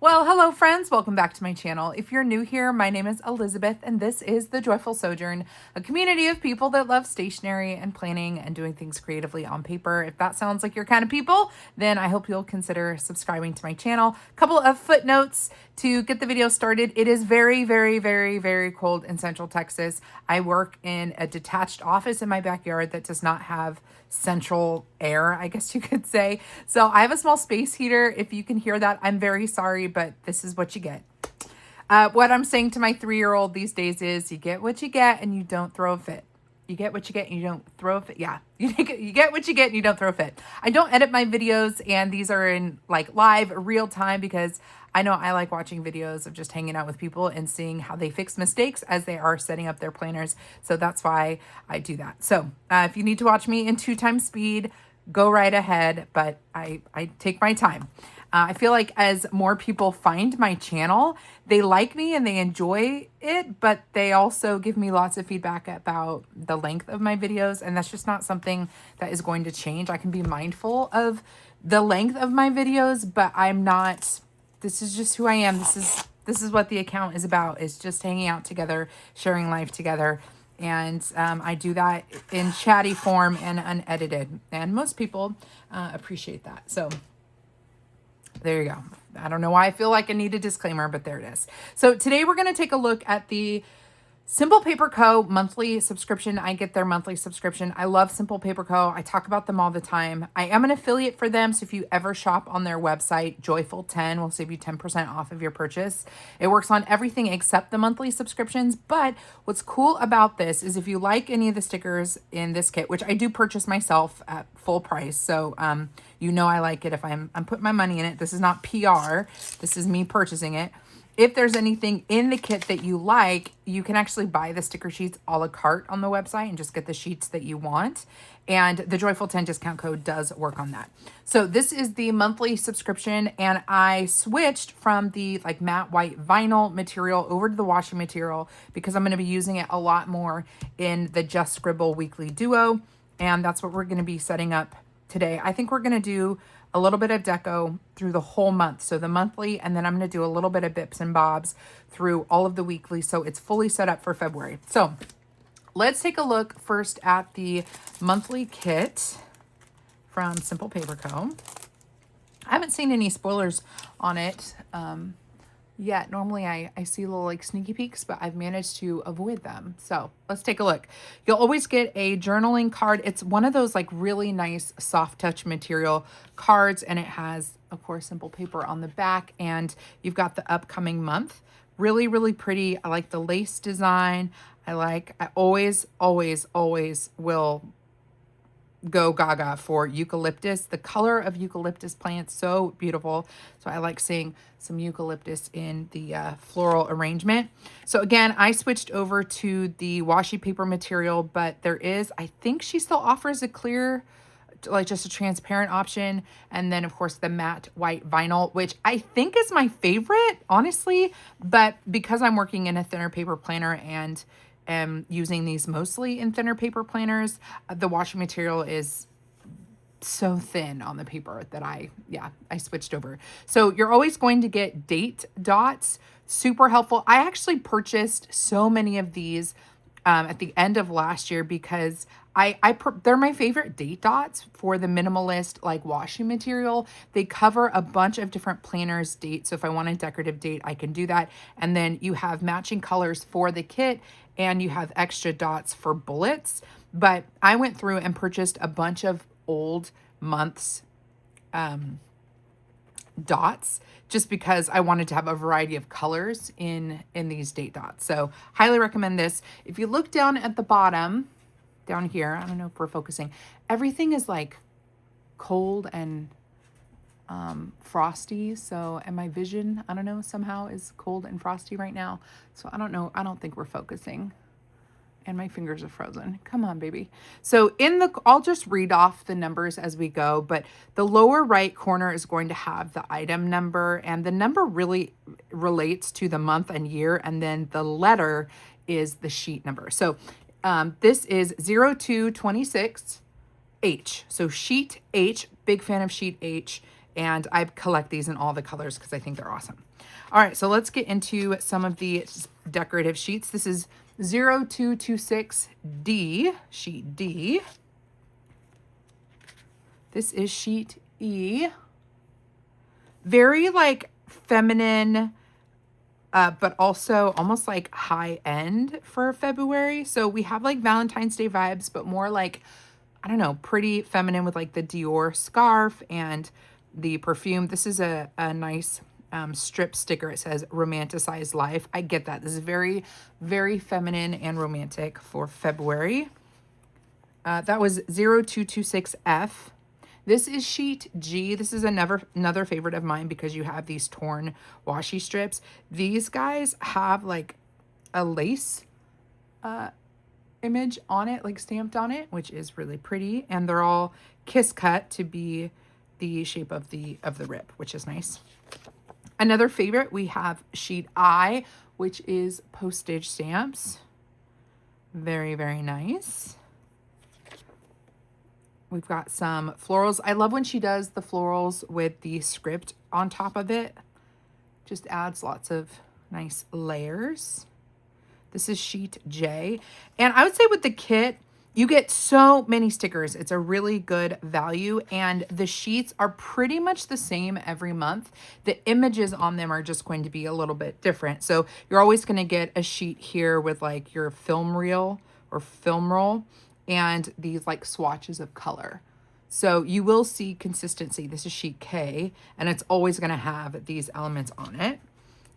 Well, hello friends, welcome back to my channel. If you're new here, my name is Elizabeth and this is The Joyful Sojourn, a community of people that love stationery and planning and doing things creatively on paper. If that sounds like your kind of people, then I hope you'll consider subscribing to my channel. A couple of footnotes to get the video started. It is very, very, very, very cold in Central Texas. I work in a detached office in my backyard that does not have central air, I guess you could say. So I have a small space heater. If you can hear that, I'm very sorry, but this is what you get. What I'm saying to my 3-year-old these days is you get what you get and you don't throw a fit. You get what you get and you don't throw a fit. Yeah, you get what you get and you don't throw a fit. I don't edit my videos, and these are in like live real time because I know I like watching videos of just hanging out with people and seeing how they fix mistakes as they are setting up their planners. So that's why I do that. So if you need to watch me in 2x speed, go right ahead, but I take my time. I feel like as more people find my channel, they like me and they enjoy it, but they also give me lots of feedback about the length of my videos, and that's just not something that is going to change. I can be mindful of the length of my videos, but I'm not, this is just who I am. This is what the account is about, is just hanging out together, sharing life together. And I do that in chatty form and unedited, and most people appreciate that. So there you go. I don't know why I feel like I need a disclaimer, but there it is. So today we're going to take a look at the Simple Paper Co. monthly subscription. I get their monthly subscription. I love Simple Paper Co. I talk about them all the time. I am an affiliate for them, so if you ever shop on their website, Joyful10 will save you 10% off of your purchase. It works on everything except the monthly subscriptions, but what's cool about this is if you like any of the stickers in this kit, which I do purchase myself at full price, so you know I like it if I'm putting my money in it. This is not PR. This is me purchasing it. If there's anything in the kit that you like, you can actually buy the sticker sheets a la carte on the website and just get the sheets that you want. And the Joyful 10 discount code does work on that. So this is the monthly subscription, and I switched from the like matte white vinyl material over to the washi material because I'm going to be using it a lot more in the Just Scribble weekly duo. And that's what we're going to be setting up today. I think we're going to do a little bit of deco through the whole month. So the monthly, and then I'm going to do a little bit of bips and bobs through all of the weekly. So it's fully set up for February. So let's take a look first at the monthly kit from Simple Paper Co. I haven't seen any spoilers on it yet. Normally I see little like sneaky peeks, but I've managed to avoid them. So let's take a look. You'll always get a journaling card. It's one of those like really nice soft touch material cards, and it has, of course, Simple Paper on the back, and you've got the upcoming month. Really, really pretty. I like the lace design. I always will go gaga for eucalyptus. The color of eucalyptus plants, so beautiful. So I like seeing some eucalyptus in the floral arrangement. So again, I switched over to the washi paper material, but there is, I think she still offers a clear, like just a transparent option. And then of course the matte white vinyl, which I think is my favorite, honestly, but because I'm working in a thinner paper planner and am using these mostly in thinner paper planners, the washi material is so thin on the paper that I switched over. So you're always going to get date dots, super helpful. I actually purchased so many of these at the end of last year because they're my favorite date dots for the minimalist like washi material. They cover a bunch of different planners dates. So if I want a decorative date, I can do that. And then you have matching colors for the kit, and you have extra dots for bullets. But I went through and purchased a bunch of old months dots just because I wanted to have a variety of colors in these date dots. So highly recommend this. If you look down at the bottom, down here, I don't know if we're focusing, everything is like cold and frosty. So, and my vision, I don't know, somehow is cold and frosty right now. So I don't know. I don't think we're focusing. And my fingers are frozen. Come on, baby. So I'll just read off the numbers as we go, but the lower right corner is going to have the item number, and the number really relates to the month and year, and then the letter is the sheet number. So this is 0226H. So sheet H, big fan of sheet H. And I collect these in all the colors because I think they're awesome. All right, so let's get into some of the decorative sheets. This is 0226D, sheet D. This is sheet E. Very like feminine, but also almost like high end for February. So we have like Valentine's Day vibes, but more like, I don't know, pretty feminine with like the Dior scarf and the perfume. This is a nice strip sticker. It says romanticize life. I get that. This is very, very feminine and romantic for February. That was 0226F. This is sheet G. This is another favorite of mine because you have these torn washi strips. These guys have like a lace image on it, like stamped on it, which is really pretty. And they're all kiss cut to be the shape of the rip, which is nice. Another favorite, we have sheet I, which is postage stamps. Very, very nice. We've got some florals. I love when she does the florals with the script on top of it. Just adds lots of nice layers. This is sheet J. And I would say with the kit, you get so many stickers. It's a really good value, and the sheets are pretty much the same every month. The images on them are just going to be a little bit different. So you're always going to get a sheet here with like your film reel or film roll and these like swatches of color. So you will see consistency. This is sheet K, and it's always going to have these elements on it.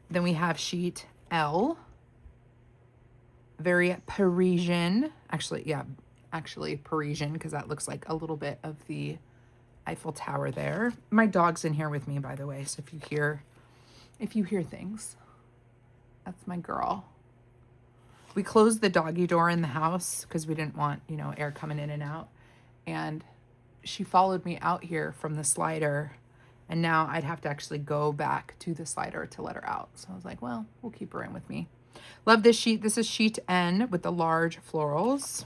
Then we have sheet L. Very Parisian. Actually Parisian, because that looks like a little bit of the Eiffel Tower there. My dog's in here with me, by the way, so if you hear things, that's my girl. We closed the doggy door in the house because we didn't want, air coming in and out. And she followed me out here from the slider, and now I'd have to actually go back to the slider to let her out. So I was like, well, we'll keep her in with me. Love this sheet. This is sheet N with the large florals.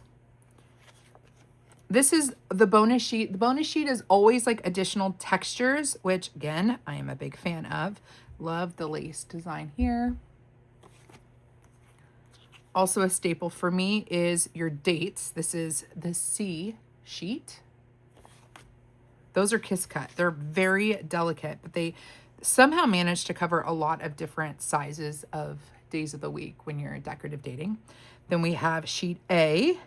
This is the bonus sheet. The bonus sheet is always like additional textures, which again, I am a big fan of. Love the lace design here. Also a staple for me is your dates. This is the C sheet. Those are kiss cut. They're very delicate, but they somehow manage to cover a lot of different sizes of days of the week when you're decorative dating. Then we have sheet A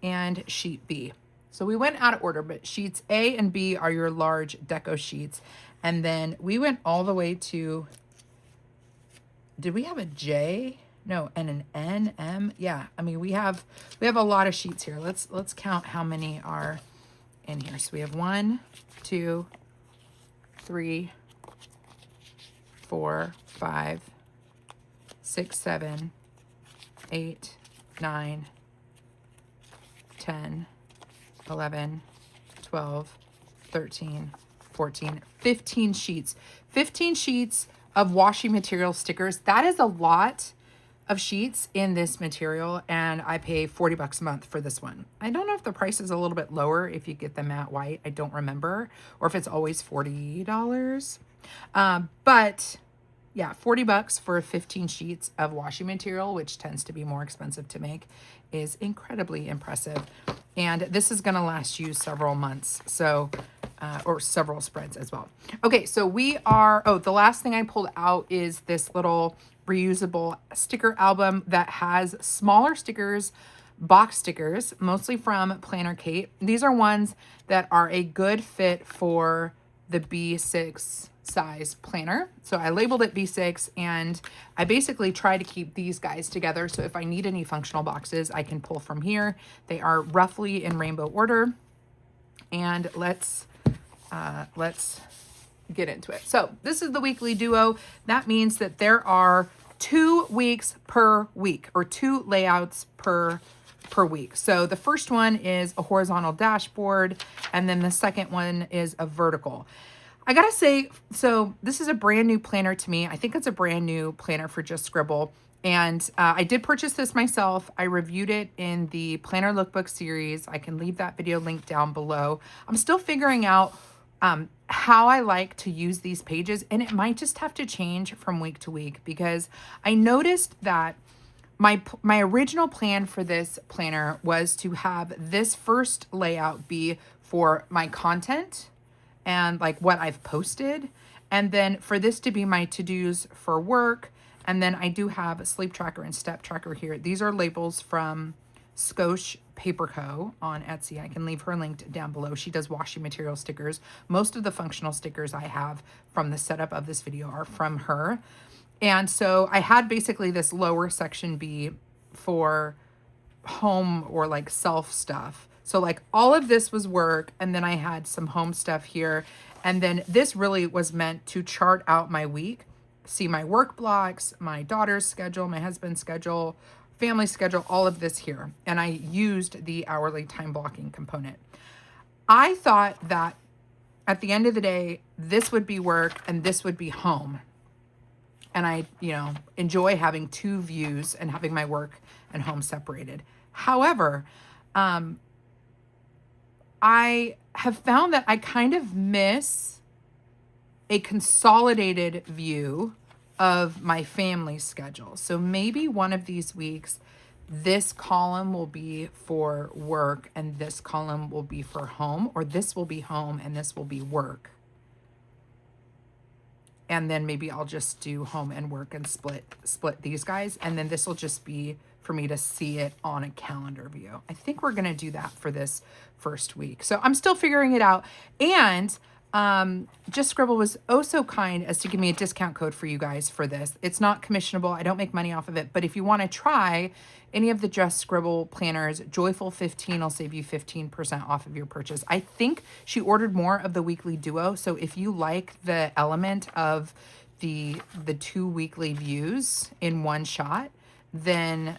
and sheet B. So we went out of order, but sheets A and B are your large deco sheets. And then we went all the way to, did we have a J? No, and an N, M. Yeah, I mean, we have a lot of sheets here. Let's count how many are in here. So we have 1, 2, 3, 4, 5, 6, 7, 8, 9, 10, 11, 12, 13, 14, 15 sheets. 15 sheets of washi material stickers. That is a lot of sheets in this material, and I pay $40 a month for this one. I don't know if the price is a little bit lower if you get the matte white. I don't remember, or if it's always $40. But yeah, $40 for 15 sheets of washi material, which tends to be more expensive to make, is incredibly impressive. And this is going to last you several months, so or several spreads as well. Okay, so the last thing I pulled out is this little reusable sticker album that has smaller stickers, box stickers, mostly from Planner Kate. These are ones that are a good fit for the B6 size planner. So I labeled it B6, and I basically try to keep these guys together. So if I need any functional boxes, I can pull from here. They are roughly in rainbow order. And let's get into it. So this is the weekly duo. That means that there are 2 weeks per week, or 2 layouts per week. So the first one is a horizontal dashboard, and then the second one is a vertical. I gotta say, so this is a brand new planner to me. I think it's a brand new planner for just Scribble. And I did purchase this myself. I reviewed it in the Planner Lookbook series. I can leave that video link down below. I'm still figuring out how I like to use these pages, and it might just have to change from week to week because I noticed that my original plan for this planner was to have this first layout be for my content and like what I've posted, and then for this to be my to-dos for work. And then I do have a sleep tracker and step tracker here. These are labels from Skosh Paper Co. on Etsy. I can leave her linked down below. She does washi material stickers. Most of the functional stickers I have from the setup of this video are from her. And so I had basically this lower section be for home or like self stuff. So like all of this was work, and then I had some home stuff here. And then this really was meant to chart out my week, see my work blocks, my daughter's schedule, my husband's schedule, family schedule, all of this here. And I used the hourly time blocking component. I thought that at the end of the day, this would be work and this would be home. And I, enjoy having two views and having my work and home separated. However, I have found that I kind of miss a consolidated view of my family schedule. So maybe one of these weeks, this column will be for work and this column will be for home, or this will be home and this will be work. And then maybe I'll just do home and work and split these guys. And then this will just be for me to see it on a calendar view. I think we're going to do that for this first week. So I'm still figuring it out. And Just Scribble was oh so kind as to give me a discount code for you guys for this. It's not commissionable. I don't make money off of it. But if you want to try any of the Just Scribble planners, Joyful15 will save you 15% off of your purchase. I think she ordered more of the weekly duo. So if you like the element of the two weekly views in one shot, then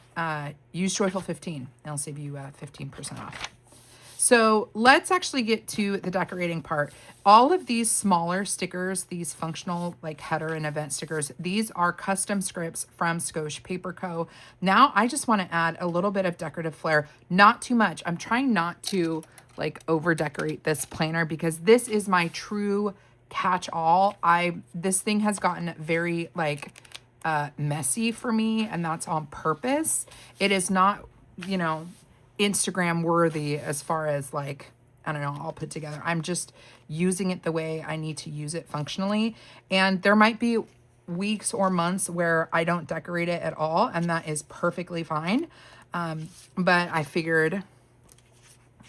use Joyful15 and it'll save you 15% off. So let's actually get to the decorating part. All of these smaller stickers, these functional like header and event stickers, these are custom scripts from Skosh Paper Co. Now I just want to add a little bit of decorative flair, not too much. I'm trying not to like over decorate this planner because this is my true catch-all. This thing has gotten very like messy for me, and that's on purpose. It is not, Instagram worthy as far as like, I don't know, all put together. I'm just using it the way I need to use it functionally. And there might be weeks or months where I don't decorate it at all, and that is perfectly fine. But I figured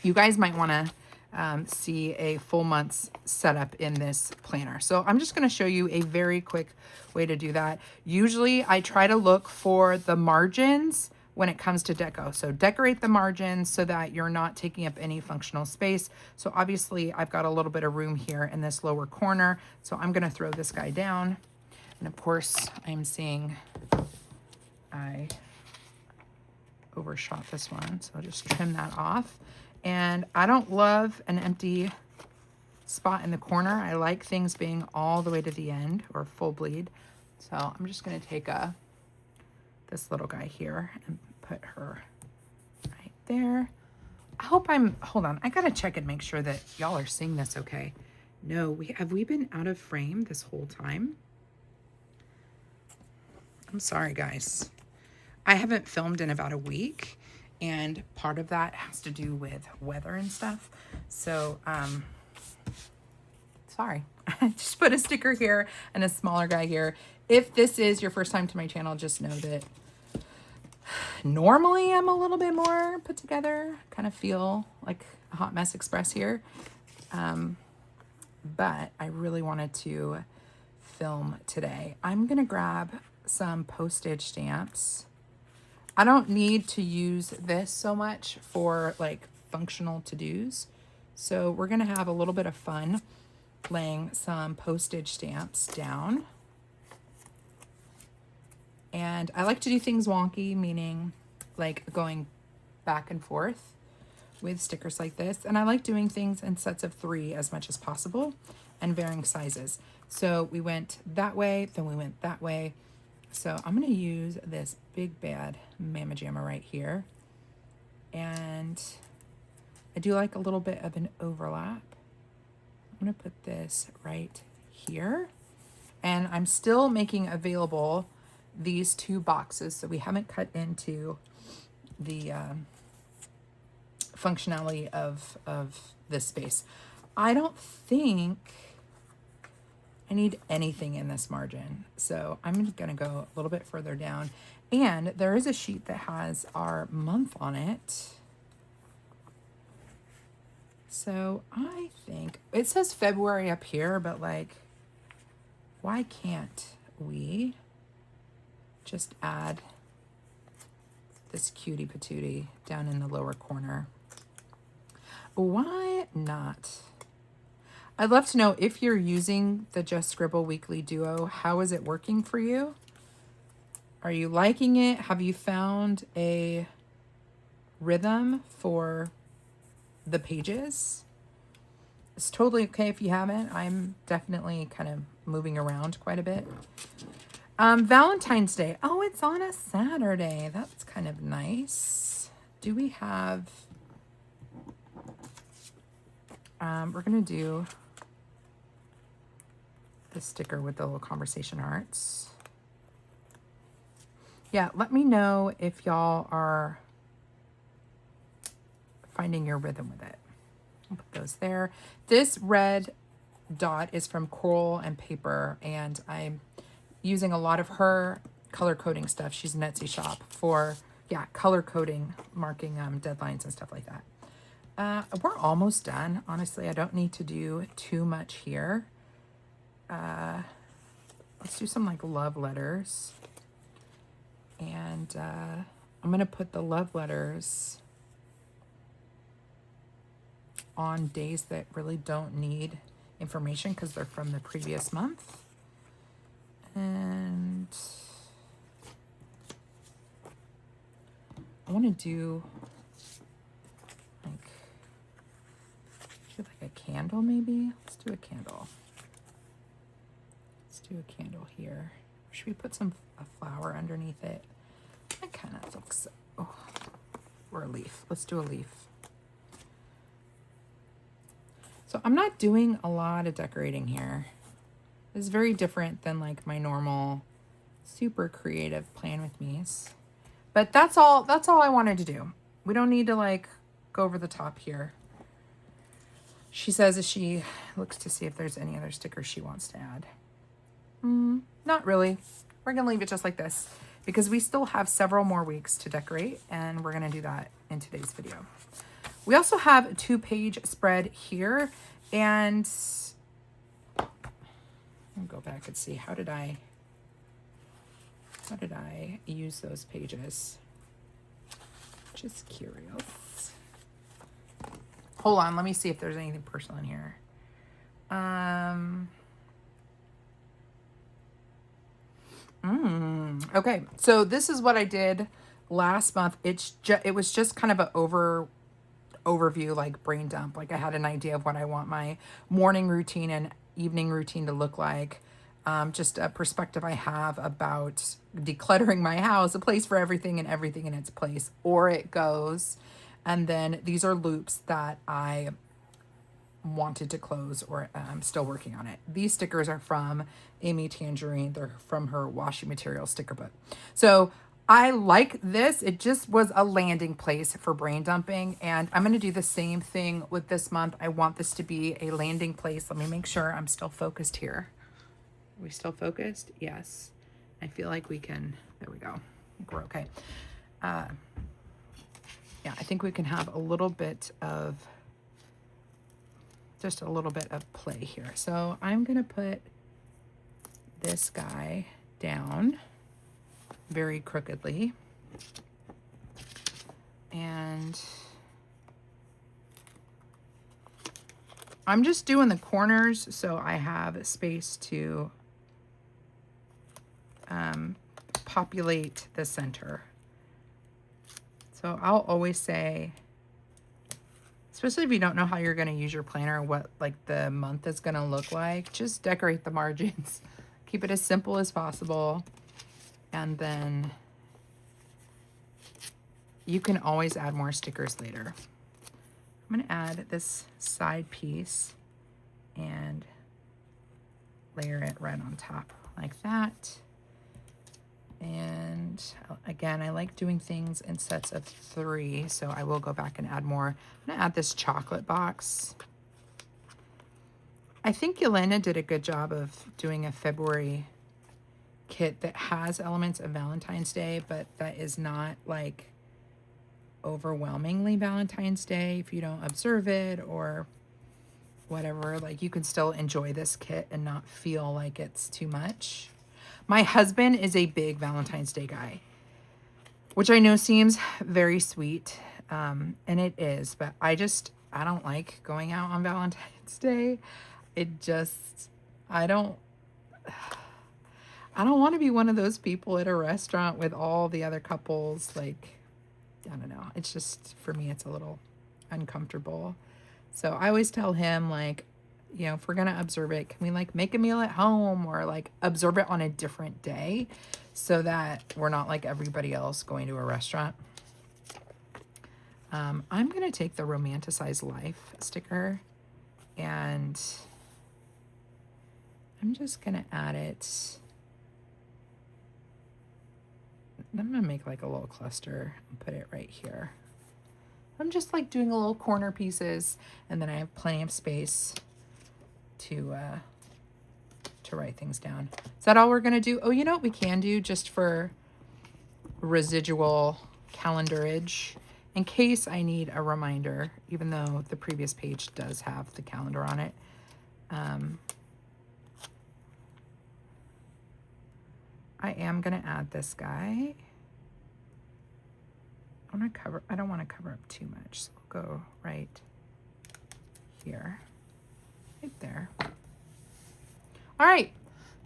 you guys might want to see a full month's setup in this planner. So I'm just going to show you a very quick way to do that. Usually I try to look for the margins when it comes to deco. So decorate the margins so that you're not taking up any functional space. So obviously I've got a little bit of room here in this lower corner. So I'm going to throw this guy down. And of course I'm seeing I overshot this one. So I'll just trim that off. And I don't love an empty spot in the corner. I like things being all the way to the end or full bleed. So I'm just going to take this little guy here and put her right there. I hope hold on. I got to check and make sure that y'all are seeing this okay. No, have we been out of frame this whole time? I'm sorry, guys. I haven't filmed in about a week. And part of that has to do with weather and stuff. So, sorry. I just put a sticker here and a smaller guy here. If this is your first time to my channel, just know that normally I'm a little bit more put together. Kind of feel like a hot mess express here. But I really wanted to film today. I'm going to grab some postage stamps. I don't need to use this so much for like functional to-dos. So we're going to have a little bit of fun laying some postage stamps down. And I like to do things wonky, meaning like going back and forth with stickers like this. And I like doing things in sets of 3 as much as possible and varying sizes. So we went that way, then we went that way. So I'm going to use this big bad Mama Jamma right here. And I do like a little bit of an overlap. going to put this right here. And I'm still making available these 2 boxes. So we haven't cut into the functionality of this space. I don't think I need anything in this margin. So I'm going to go a little bit further down. And there is a sheet that has our month on it. So I think it says February up here, but like, why can't we just add this cutie patootie down in the lower corner? Why not? I'd love to know if you're using the Just Scribble Weekly Duo, how is it working for you? Are you liking it? Have you found a rhythm for the pages? It's totally okay if you haven't. I'm definitely kind of moving around quite a bit. Valentine's Day. Oh, it's on a Saturday. That's kind of nice. Do we have... we're going to do the sticker with the little conversation hearts. Yeah, let me know if y'all are finding your rhythm with it. I'll put those there. This red dot is from Coral and Paper, and I'm using a lot of her color coding stuff. She's an Etsy shop for, yeah, color coding, marking deadlines and stuff like that. We're almost done. Honestly, I don't need to do too much here. Let's do some like love letters. And I'm going to put the love letters on days that really don't need information because they're from the previous month. And I want to do like a candle maybe. Let's do a candle. Let's do a candle here. Should we put a flower underneath it? That kind of looks, oh, or a leaf. Let's do a leaf. So I'm not doing a lot of decorating here. It's very different than like my normal super creative plan with me's. But that's all I wanted to do. We don't need to like go over the top here. She says as she looks to see if there's any other stickers she wants to add. Not really. We're going to leave it just like this because we still have several more weeks to decorate, and we're going to do that in today's video. We also have a 2-page spread here, and I'll go back and see how did I use those pages? Just curious. Hold on, let me see if there's anything personal in here. Okay, so this is what I did last month. It was just kind of an overview, like brain dump. Like I had an idea of what I want my morning routine and evening routine to look like. Just a perspective I have about decluttering my house, a place for everything and everything in its place, or it goes. And then these are loops that I wanted to close, or I'm still working on it. These stickers are from Amy Tangerine. They're from her washi material sticker book. So I like this. It just was a landing place for brain dumping, and I'm going to do the same thing with this month. I want this to be a landing place. Let me make sure I'm still focused here. Are we still focused? Yes. I feel like we can. There we go. I think we're okay. Yeah, I think we can have a little bit of, just a little bit of play here. So I'm going to put this guy down very crookedly. And I'm just doing the corners so I have space to populate the center. So I'll always say, especially if you don't know how you're going to use your planner, what like the month is going to look like, just decorate the margins. Keep it as simple as possible. And then you can always add more stickers later. I'm going to add this side piece and layer it right on top like that. And again, I like doing things in sets of 3, so I will go back and add more. I'm gonna add this chocolate box. I think Yelena did a good job of doing a February kit that has elements of Valentine's Day, but that is not like overwhelmingly Valentine's Day if you don't observe it or whatever. Like, you can still enjoy this kit and not feel like it's too much. My husband is a big Valentine's Day guy, which I know seems very sweet, and it is, but I don't like going out on Valentine's Day. I don't want to be one of those people at a restaurant with all the other couples. Like, I don't know. It's just, for me, it's a little uncomfortable. So I always tell him, like, you know, if we're going to observe it, can we like make a meal at home or like observe it on a different day so that we're not like everybody else going to a restaurant? I'm going to take the Romanticize Life sticker and I'm just going to add it. I'm going to make like a little cluster and put it right here. I'm just like doing a little corner pieces, and then I have plenty of space to write things down. Is that all we're going to do? Oh, you know what we can do just for residual calendarage, in case I need a reminder, even though the previous page does have the calendar on it. I am going to add this guy. I don't want to cover up too much, so I'll go right here, right there. All right,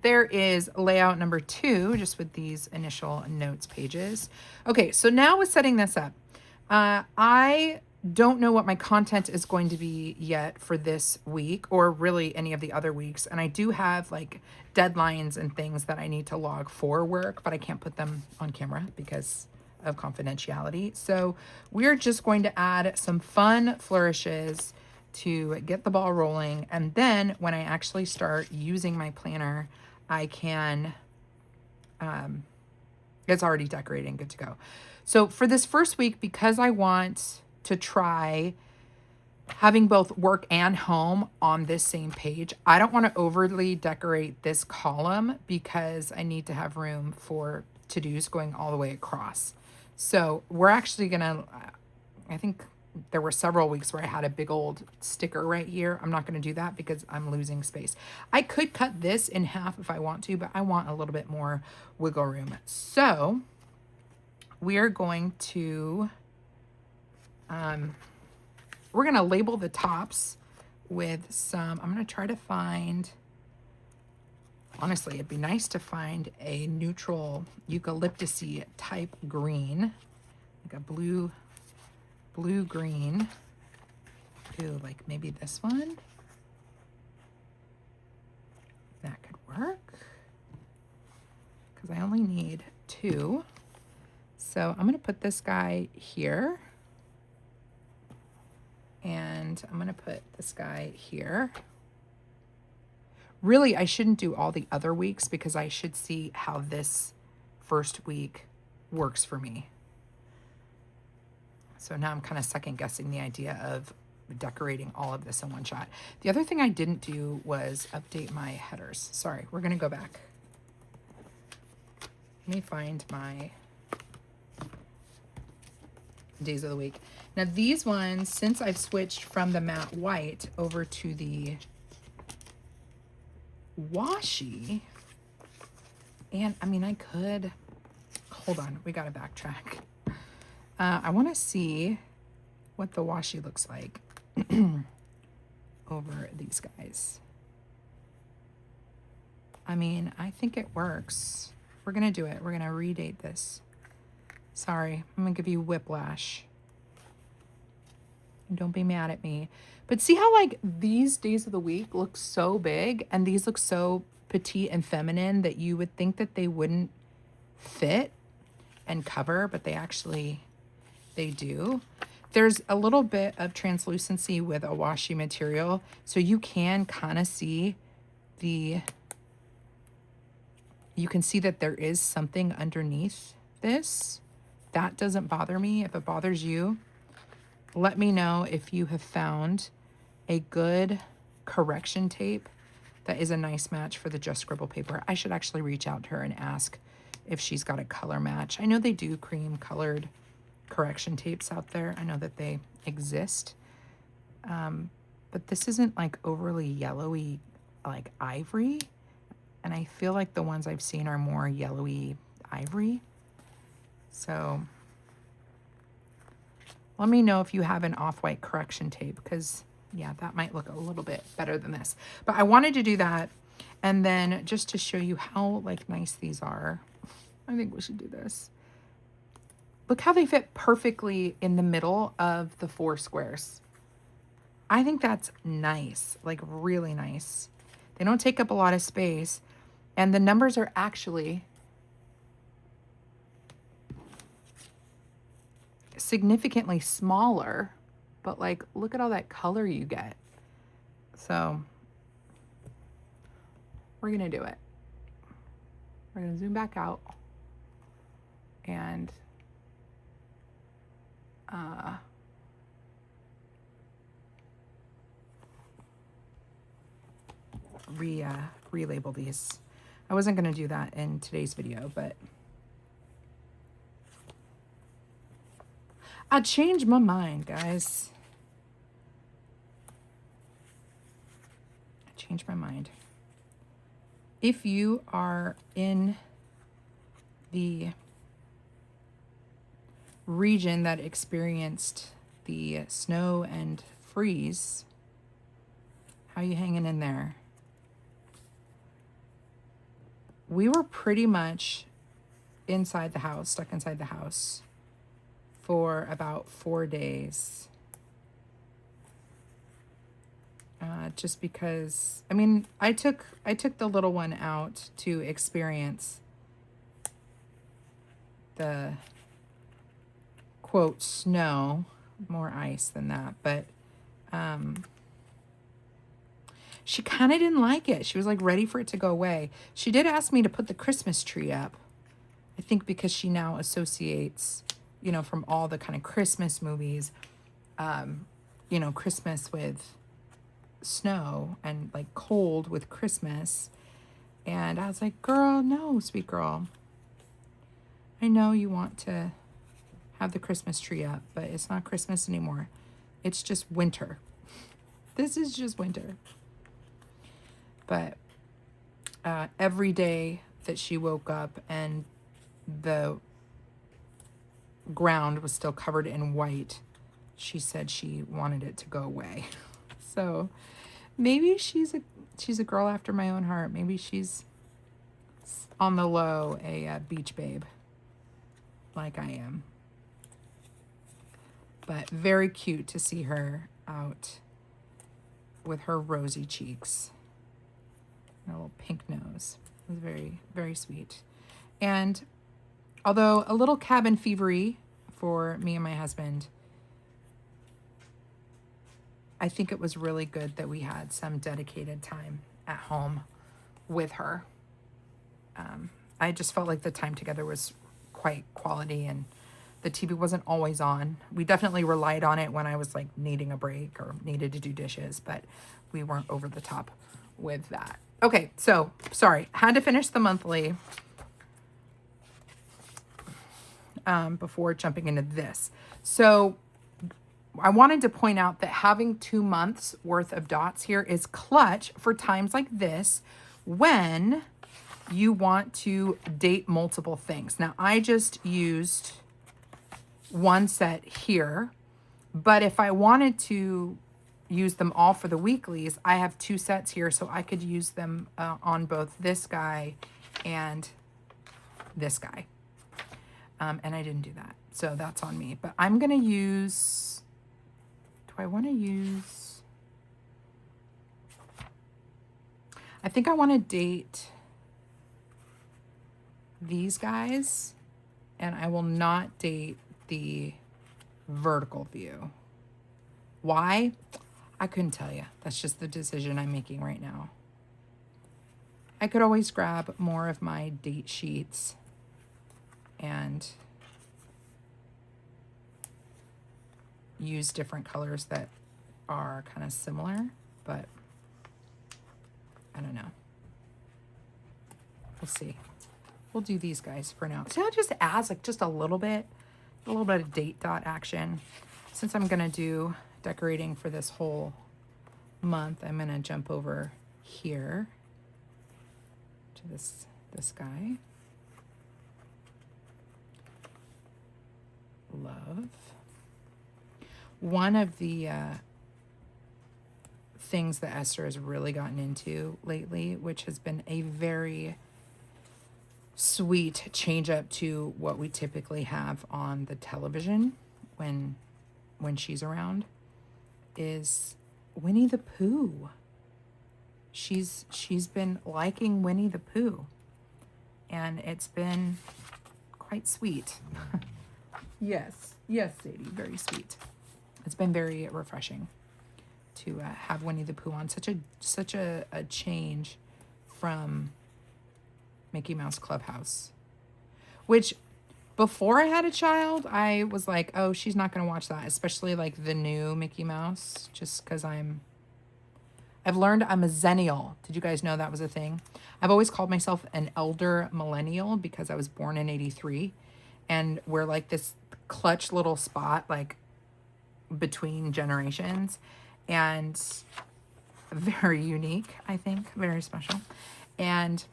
there is layout number 2, just with these initial notes pages. Okay, so now with setting this up, I don't know what my content is going to be yet for this week, or really any of the other weeks. And I do have like deadlines and things that I need to log for work, but I can't put them on camera because of confidentiality. So we're just going to add some fun flourishes to get the ball rolling. And then when I actually start using my planner, I can, it's already decorating, good to go. So for this first week, because I want to try having both work and home on this same page, I don't want to overly decorate this column because I need to have room for to-dos going all the way across. So we're actually gonna, I think there were several weeks where I had a big old sticker right here. I'm not gonna do that because I'm losing space. I could cut this in half if I want to, but I want a little bit more wiggle room. So we are going to, we're gonna label the tops with some, I'm gonna try to find, honestly, it'd be nice to find a neutral eucalyptus-y type green, like a blue green. Ooh, like maybe this one. That could work. Because I only need 2. So I'm gonna put this guy here. And I'm gonna put this guy here. Really, I shouldn't do all the other weeks because I should see how this first week works for me. So now I'm kind of second guessing the idea of decorating all of this in one shot. The other thing I didn't do was update my headers. Sorry, we're gonna go back. Let me find my days of the week. Now these ones, since I've switched from the matte white over to the washi, and I mean, I could, hold on, we gotta backtrack. I want to see what the washi looks like over these guys. I mean, I think it works. We're gonna do it. We're gonna redate this. Sorry, I'm gonna give you whiplash. Don't be mad at me. But see how like these days of the week look so big and these look so petite and feminine that you would think that they wouldn't fit and cover, but they do. there's a little bit of translucency with a washi material, so you can kind of see you can see that there is something underneath this. That doesn't bother me. If it bothers you, let me know if you have found a good correction tape that is a nice match for the Just Scribble paper. I should actually reach out to her and ask if she's got a color match. I know they do cream colored correction tapes out there. I know that they exist. But this isn't like overly yellowy like ivory. And I feel like the ones I've seen are more yellowy ivory. So let me know if you have an off-white correction tape, because yeah, that might look a little bit better than this. But I wanted to do that. And then just to show you how like nice these are, I think we should do this. Look how they fit perfectly in the middle of the 4 squares. I think that's nice, like really nice. They don't take up a lot of space, and the numbers are actually significantly smaller, but like, look at all that color you get. So we're gonna do it. We're gonna zoom back out and relabel these. I wasn't going to do that in today's video, but I changed my mind, guys. I changed my mind. If you are in the region that experienced the snow and freeze, how you hanging in there? We were pretty much inside the house, stuck inside the house for about 4 days. Just because, I mean, I took the little one out to experience the quote snow, more ice than that, but she kind of didn't like it. She was like ready for it to go away. She did ask me to put the Christmas tree up. I think because she now associates, you know, from all the kind of Christmas movies, you know, Christmas with snow and like cold with Christmas. And I was like, girl, no, sweet girl. I know you want to have the Christmas tree up, but it's not Christmas anymore. It's just winter. This is just winter. But every day that she woke up and the ground was still covered in white, she said she wanted it to go away. So maybe she's a girl after my own heart. Maybe she's on the low a beach babe like I am. But very cute to see her out with her rosy cheeks and a little pink nose. It was very, very sweet. And although a little cabin fevery for me and my husband, I think it was really good that we had some dedicated time at home with her. I just felt like the time together was quite quality, and the TV wasn't always on. We definitely relied on it when I was like needing a break or needed to do dishes, but we weren't over the top with that. Okay, so sorry, had to finish the monthly before jumping into this. So I wanted to point out that having 2 months worth of dots here is clutch for times like this when you want to date multiple things. Now, I just used one set here, but if I wanted to use them all for the weeklies, I have 2 sets here, so I could use them on both this guy and this guy. And I didn't do that, so that's on me. But I'm going to use, do I want to use, I think I want to date these guys, and I will not date the vertical view. Why? I couldn't tell you. That's just the decision I'm making right now. I could always grab more of my date sheets and use different colors that are kind of similar, but I don't know. We'll see. We'll do these guys for now. So it just adds like just a little bit of date dot action. Since I'm gonna do decorating for this whole month, I'm gonna jump over here to this guy. Love. One of the things that Esther has really gotten into lately, which has been a very sweet change up to what we typically have on the television when she's around, is Winnie the Pooh. She's been liking Winnie the Pooh, and it's been quite sweet. Yes, Sadie, very sweet. It's been very refreshing to have Winnie the Pooh on. Such a change from Mickey Mouse Clubhouse, which before I had a child, I was like, oh, she's not going to watch that, especially like the new Mickey Mouse, just because I've learned I'm a zennial. Did you guys know that was a thing? I've always called myself an elder millennial because I was born in 83, and we're like this clutch little spot like between generations, and very unique, I think, very special. And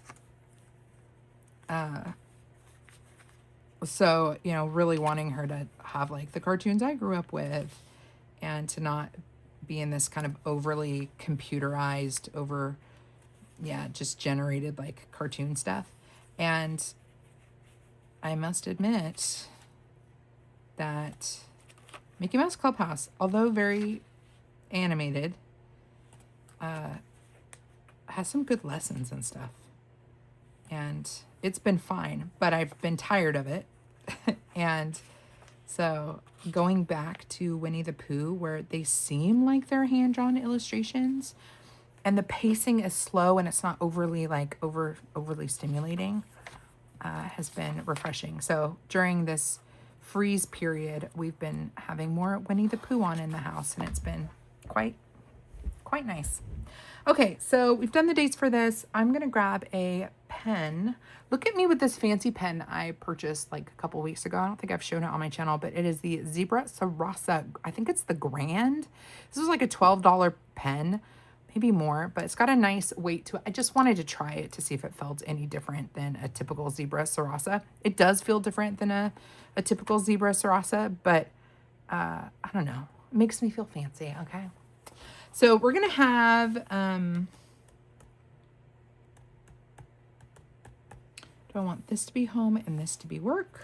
so, you know, really wanting her to have like the cartoons I grew up with, and to not be in this kind of overly computerized, just generated like cartoon stuff. And I must admit that Mickey Mouse Clubhouse, although very animated, has some good lessons and stuff. And it's been fine, but I've been tired of it. And so going back to Winnie the Pooh, where they seem like they're hand-drawn illustrations and the pacing is slow and it's not overly stimulating, has been refreshing. So during this freeze period, we've been having more Winnie the Pooh on in the house, and it's been quite nice. Okay, so we've done the dates for this. I'm going to grab a pen. Look at me with this fancy pen I purchased like a couple weeks ago. I don't think I've shown it on my channel, but it is the Zebra Sarasa. I think it's the Grand. This was like a $12 pen, maybe more, but it's got a nice weight to it. I just wanted to try it to see if it felt any different than a typical Zebra Sarasa. It does feel different than a typical Zebra Sarasa, but I don't know. It makes me feel fancy, okay? So we're going to have, do I want this to be home and this to be work?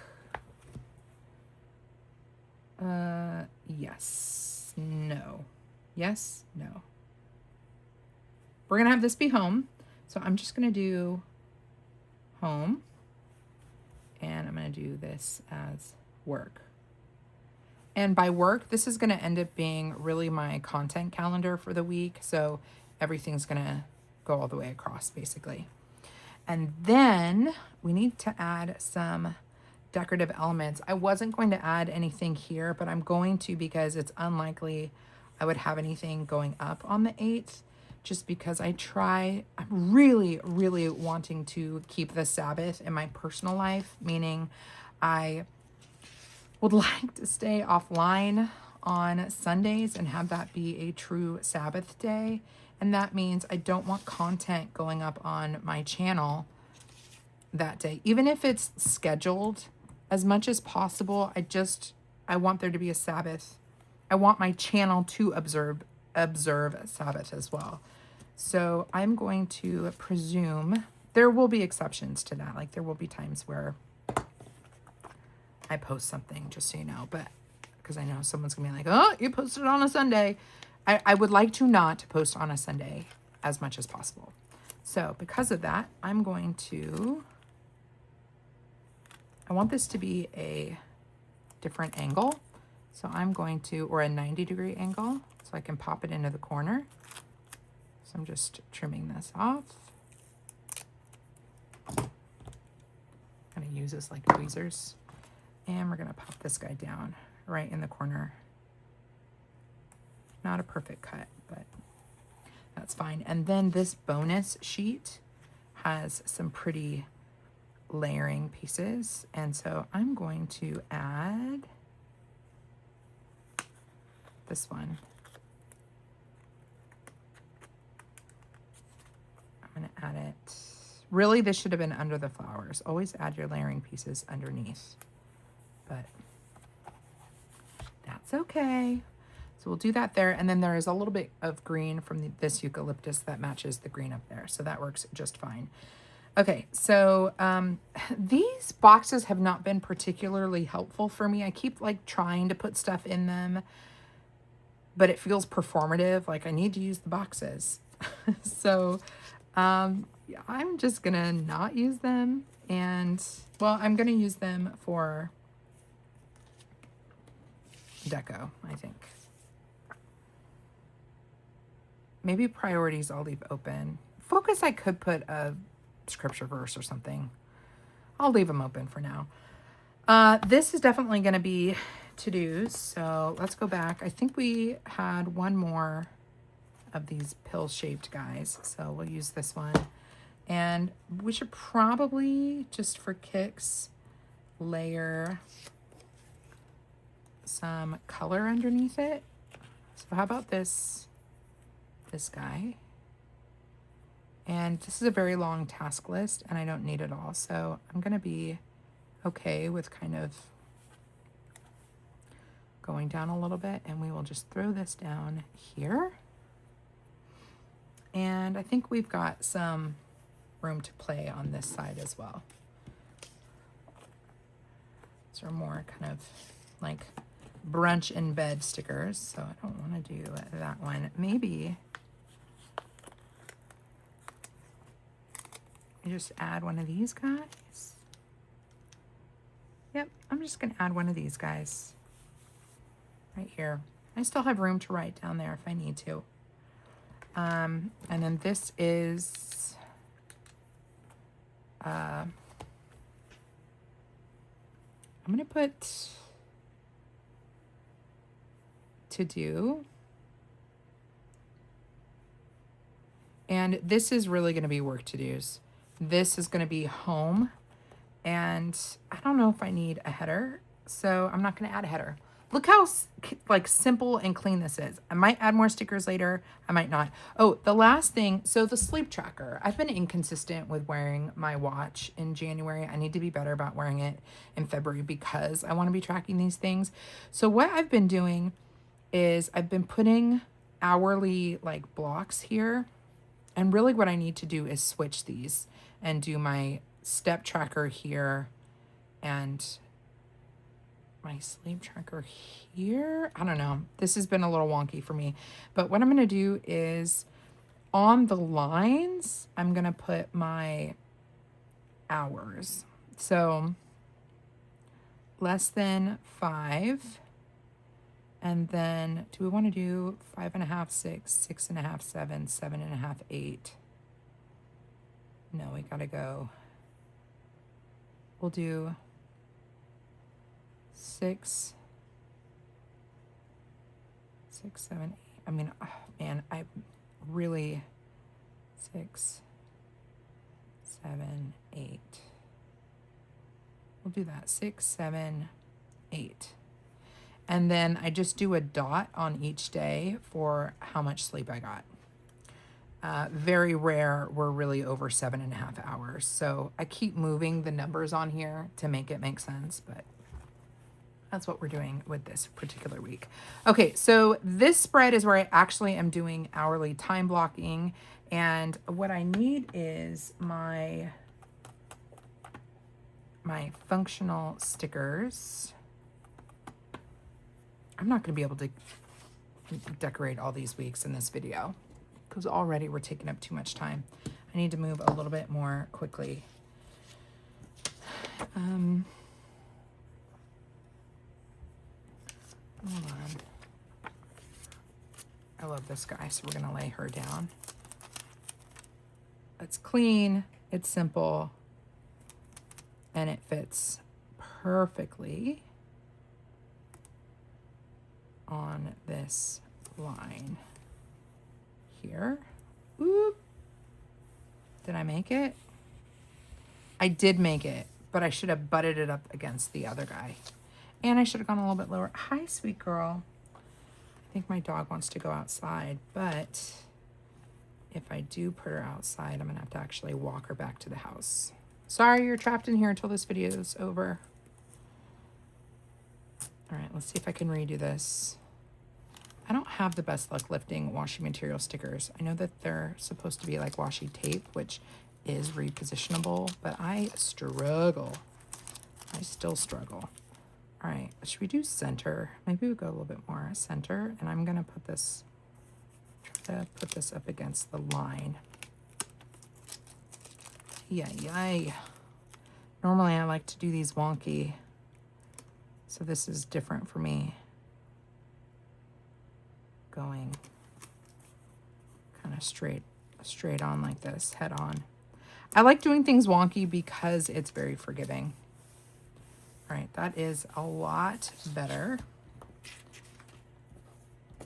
Yes, no. Yes, no. We're going to have this be home. So I'm just going to do home, and I'm going to do this as work. And by work, this is going to end up being really my content calendar for the week. So everything's going to go all the way across, basically. And then we need to add some decorative elements. I wasn't going to add anything here, but I'm going to, because it's unlikely I would have anything going up on the 8th, just because I'm really, really wanting to keep the Sabbath in my personal life, meaning I would like to stay offline on Sundays and have that be a true Sabbath day. And that means I don't want content going up on my channel that day. Even if it's scheduled, as much as possible, I want there to be a Sabbath. I want my channel to observe Sabbath as well. So I'm going to presume there will be exceptions to that. Like there will be times where I post something, just so you know, but because I know someone's gonna be like, oh, you posted on a Sunday. I would like to not post on a Sunday as much as possible. So because of that, I want this to be a different angle. So I'm going to, or a 90-degree angle, so I can pop it into the corner. So I'm just trimming this off. I'm gonna use this like tweezers. And we're gonna pop this guy down right in the corner. Not a perfect cut, but that's fine. And then this bonus sheet has some pretty layering pieces. And so I'm going to add this one. I'm gonna add it. Really, this should have been under the flowers. Always add your layering pieces underneath, but that's okay. So we'll do that there. And then there is a little bit of green from this eucalyptus that matches the green up there. So that works just fine. Okay, so these boxes have not been particularly helpful for me. I keep like trying to put stuff in them, but it feels performative. Like I need to use the boxes. So yeah, I'm just gonna not use them. And well, I'm gonna use them for deco, I think. Maybe priorities I'll leave open. Focus, I could put a scripture verse or something. I'll leave them open for now. This is definitely going to be to-dos. So let's go back. I think we had one more of these pill-shaped guys. So we'll use this one. And we should probably, just for kicks, layer some color underneath it. So how about this guy? And this is a very long task list and I don't need it all. So I'm going to be okay with kind of going down a little bit, and we will just throw this down here. And I think we've got some room to play on this side as well. These are more kind of like brunch in bed stickers. So I don't want to do that one. Maybe I just add one of these guys. Yep, I'm just going to add one of these guys right here. I still have room to write down there if I need to. And then this is I'm going to put to do. And this is really going to be work to do's. This is going to be home. And I don't know if I need a header, so I'm not going to add a header. Look how like simple and clean this is. I might add more stickers later. I might not. Oh, the last thing. So the sleep tracker. I've been inconsistent with wearing my watch in January. I need to be better about wearing it in February because I want to be tracking these things. So what I've been doing is I've been putting hourly like blocks here. And really what I need to do is switch these and do my step tracker here and my sleep tracker here. I don't know. This has been a little wonky for me. But what I'm going to do is on the lines, I'm going to put my hours. So less than 5. And then do we want to do 5.5, 6, 6.5, 7, 7.5, 8? No, we got to go. We'll do 6, 7, 8. I mean, oh man, I really 6, 7, 8. We'll do that. 6, 7, 8. And then I just do a dot on each day for how much sleep I got. Very rare, we're really over 7.5 hours. So I keep moving the numbers on here to make it make sense, but that's what we're doing with this particular week. Okay, so this spread is where I actually am doing hourly time blocking. And what I need is my functional stickers. I'm not going to be able to decorate all these weeks in this video because already we're taking up too much time. I need to move a little bit more quickly. this guy, so we're gonna lay her down. It's clean, it's simple, and it fits perfectly on this line here. Oop. Did I make it? I did make it, but I should have butted it up against the other guy. And I should have gone a little bit lower. Hi, sweet girl. I think my dog wants to go outside, but if I do put her outside, I'm gonna have to actually walk her back to the house. Sorry, you're trapped in here until this video is over. All right, let's see if I can redo this. I don't have the best luck lifting washi material stickers. I know that they're supposed to be like washi tape, which is repositionable, but I struggle. I still struggle. All right, should we do center? Maybe we go a little bit more center, and I'm gonna put this, try to put this up against the line. Yay. Normally I like to do these wonky, so this is different for me. Going kind of straight on like this, head on. I like doing things wonky because it's very forgiving. All right, that is a lot better.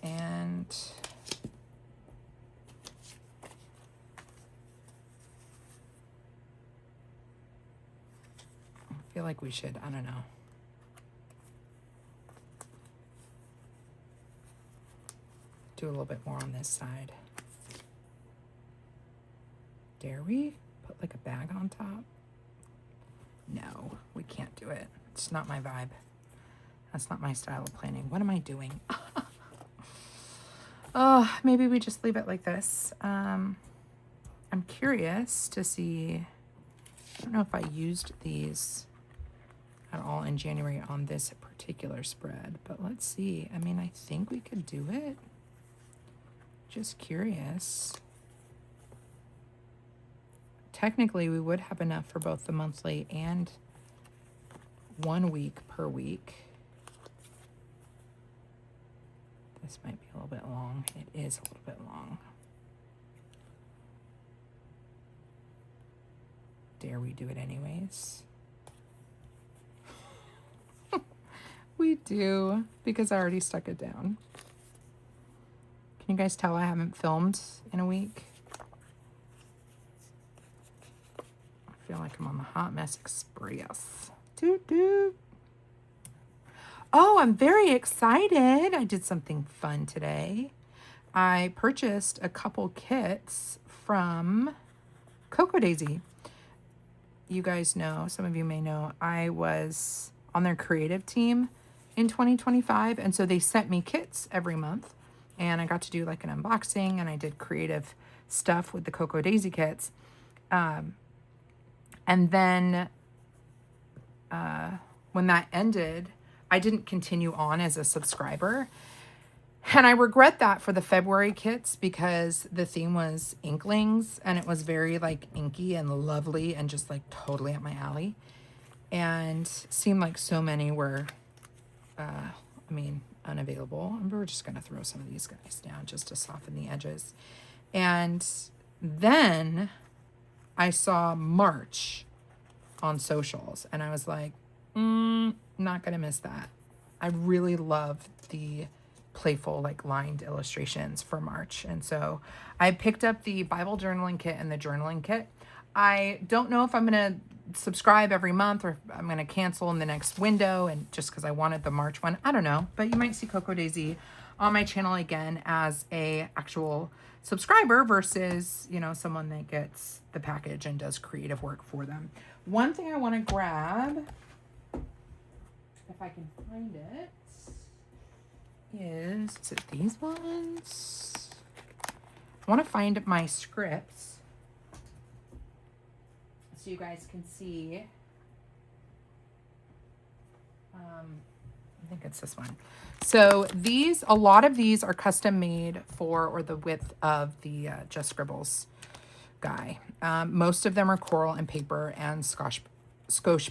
And I feel like we should, I don't know. Do a little bit more on this side. Dare we put like a bag on top? No, we can't do it. It's not my vibe. That's not my style of planning. What am I doing? Oh, maybe we just leave it like this. I'm curious to see, I don't know if I used these at all in January on this particular spread, but let's see. I mean, I think we could do it. Just curious. Technically, we would have enough for both the monthly and 1 week per week. This might be a little bit long. It is a little bit long. Dare we do it anyways? We do, because I already stuck it down. Can you guys tell I haven't filmed in a week? I feel like I'm on the Hot Mess Express. Doot doot. Oh, I'm very excited. I did something fun today. I purchased a couple kits from Cocoa Daisy. You guys know, some of you may know, I was on their creative team in 2025. And so they sent me kits every month. And I got to do like an unboxing, and I did creative stuff with the Cocoa Daisy kits. And then when that ended, I didn't continue on as a subscriber. And I regret that for the February kits, because the theme was Inklings, and it was very like inky and lovely and just like totally up my alley. And seemed like so many were, unavailable. And we're just going to throw some of these guys down just to soften the edges. And then I saw March on socials, and I was like, not going to miss that. I really love the playful, like lined illustrations for March. And so I picked up the Bible journaling kit and the journaling kit. I don't know if I'm going to subscribe every month or if I'm going to cancel in the next window, and just because I wanted the March one. I don't know, but you might see Cocoa Daisy on my channel again as a actual subscriber versus, you know, someone that gets the package and does creative work for them. One thing I want to grab, if I can find it, is it these ones? I want to find my scripts so you guys can see. I think it's this one. So these, a lot of these are custom made for, or the width of the Just Scribbles guy. Most of them are coral and paper and Scotch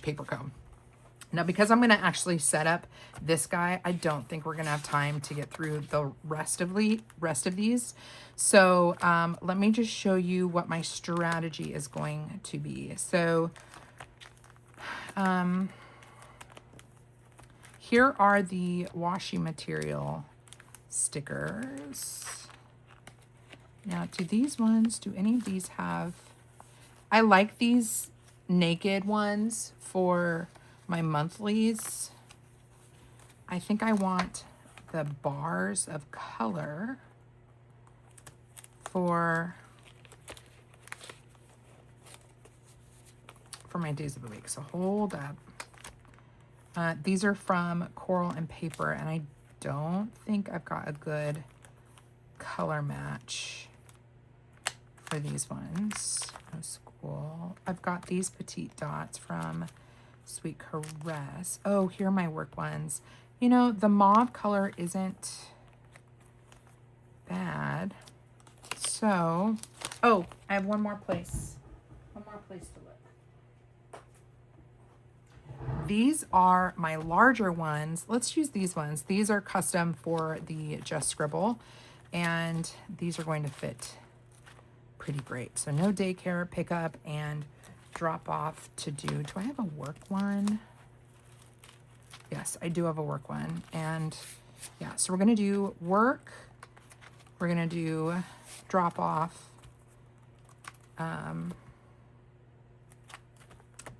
paper comb. Now, because I'm going to actually set up this guy, I don't think we're going to have time to get through the rest of these. So let me just show you what my strategy is going to be. So here are the washi material stickers. Now, do any of these have... I like these naked ones for my monthlies. I think I want the bars of color for my days of the week. So hold up. These are from Coral and Paper, and I don't think I've got a good color match for these ones. No school. I've got these petite dots from Sweet Caress. Oh, here are my work ones. You know, the mauve color isn't bad. So, oh, I have one more place to look. These are my larger ones. Let's use these ones. These are custom for the Just Scribble, and these are going to fit pretty great. So no daycare, pickup, and drop off to do. Do I have a work one? Yes, I do have a work one. And yeah, so we're going to do work. We're going to do drop off.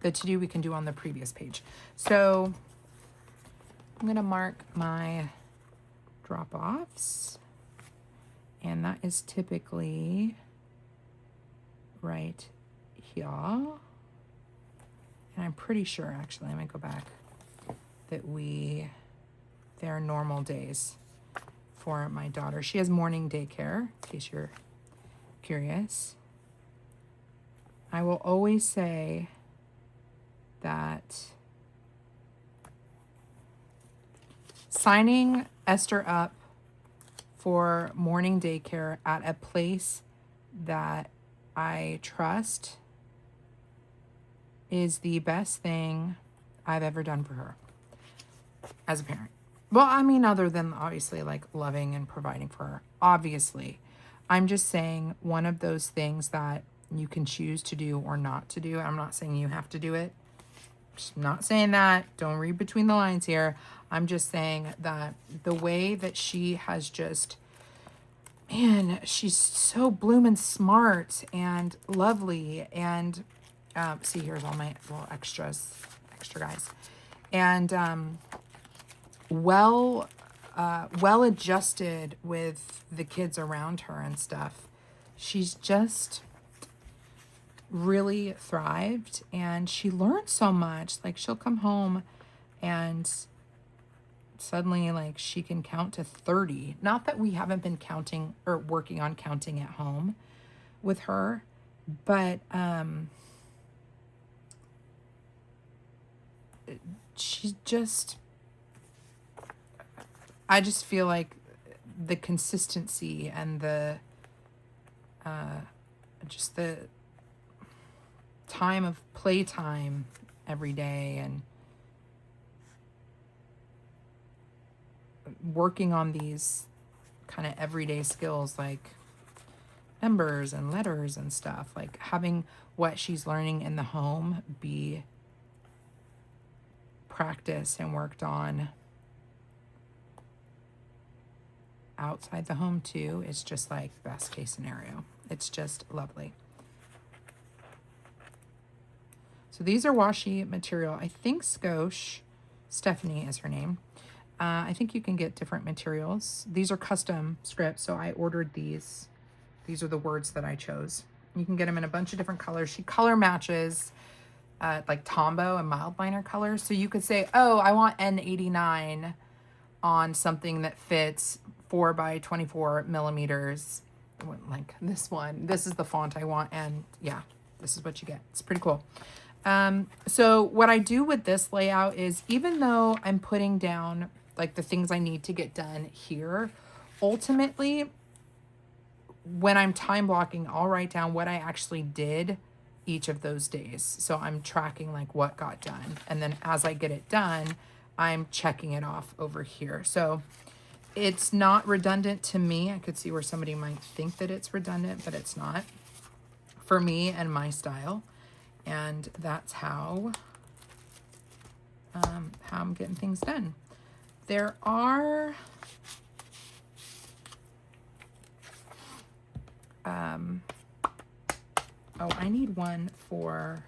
The to-do we can do on the previous page. So I'm going to mark my drop-offs. And that is typically right here. And I'm pretty sure, actually, let me go back, that they're normal days for my daughter. She has morning daycare, in case you're curious. I will always say that signing Esther up for morning daycare at a place that I trust is the best thing I've ever done for her as a parent. Well, I mean, other than obviously like loving and providing for her, obviously. I'm just saying one of those things that you can choose to do or not to do. I'm not saying you have to do it. Just not saying that. Don't read between the lines here. I'm just saying that the way that she has just, man, she's so blooming smart and lovely. And see, here's all my little extra guys. And well adjusted with the kids around her and stuff. She's just really thrived, and she learned so much. Like, she'll come home and suddenly, like, she can count to 30. Not that we haven't been counting or working on counting at home with her, but she's just, I just feel like the consistency and the just the time of playtime every day and working on these kind of everyday skills like numbers and letters and stuff, like having what she's learning in the home be practiced and worked on outside the home too, is just like best case scenario. It's just lovely. So these are washi material. I think Stephanie is her name. I think you can get different materials. These are custom scripts, so I ordered these. These are the words that I chose. You can get them in a bunch of different colors. She color matches like Tombow and mild liner colors. So you could say, oh, I want N89 on something that fits 4 by 24 millimeters. Like this one. This is the font I want, and yeah, this is what you get. It's pretty cool. So what I do with this layout is, even though I'm putting down like the things I need to get done here, ultimately when I'm time blocking, I'll write down what I actually did each of those days. So I'm tracking like what got done. And then as I get it done, I'm checking it off over here. So it's not redundant to me. I could see where somebody might think that it's redundant, but it's not for me and my style. And that's how I'm getting things done. There are oh, I need one for,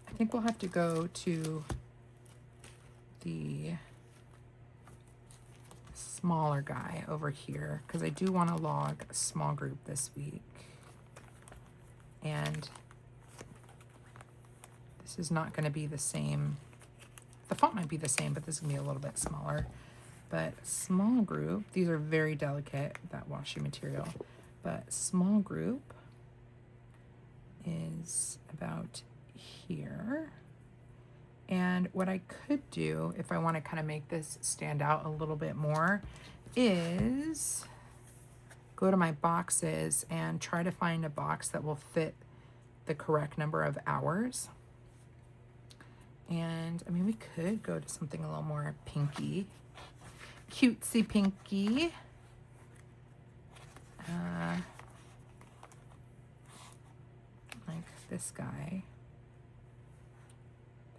I think we'll have to go to the smaller guy over here because I do want to log a small group this week. And this is not going to be the same. The font might be the same, but this is going to be a little bit smaller. But small group, these are very delicate, that washi material. But small group is about here. And what I could do, if I want to kind of make this stand out a little bit more, is go to my boxes and try to find a box that will fit the correct number of hours. And I mean, we could go to something a little more pinky, cutesy pinky. Like this guy.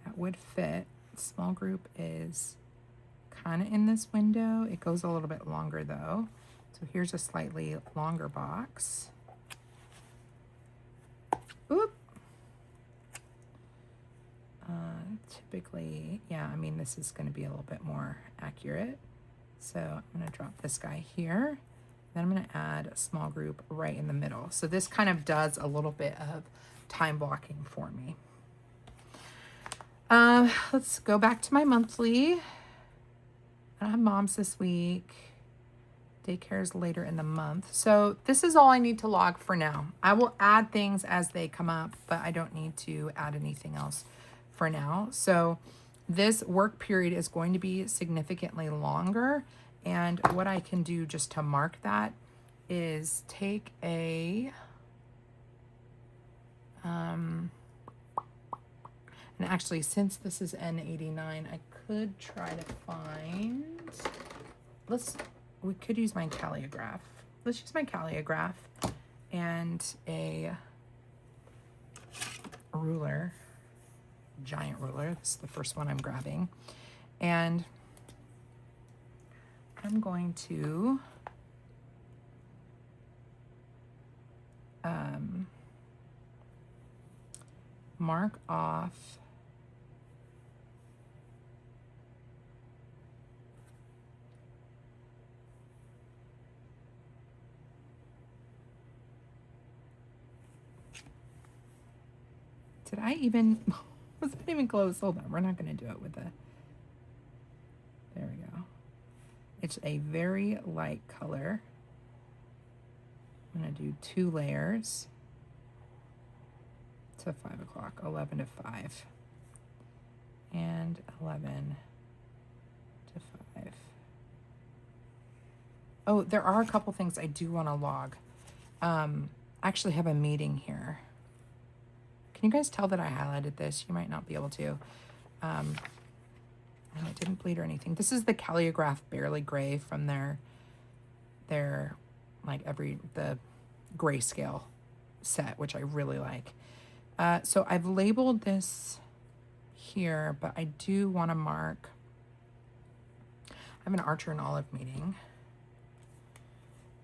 That would fit. Small group is kind of in this window. It goes a little bit longer though. So here's a slightly longer box. Oop. Typically, yeah, I mean, this is going to be a little bit more accurate. So I'm going to drop this guy here. Then I'm going to add a small group right in the middle. So this kind of does a little bit of time blocking for me. Let's go back to my monthly. I don't have moms this week. Daycare is later in the month. So this is all I need to log for now. I will add things as they come up, but I don't need to add anything else for now. So this work period is going to be significantly longer. And what I can do just to mark that is take a, and actually since this is N89, I could try to find, we could use my calligraph. Let's use my calligraph and a ruler, giant ruler. This is the first one I'm grabbing. And I'm going to mark off Did I even, was that even close? Hold on, we're not going to do it with the, there we go. It's a very light color. I'm going to do 2 layers to 5 o'clock, 11 to 5, and 11 to 5. Oh, there are a couple things I do want to log. I actually have a meeting here. Can you guys tell that I highlighted this? You might not be able to. And it didn't bleed or anything. This is the Calligraph Barely Gray from their like the grayscale set, which I really like. So I've labeled this here, but I do want to mark, I have an Archer and Olive meeting,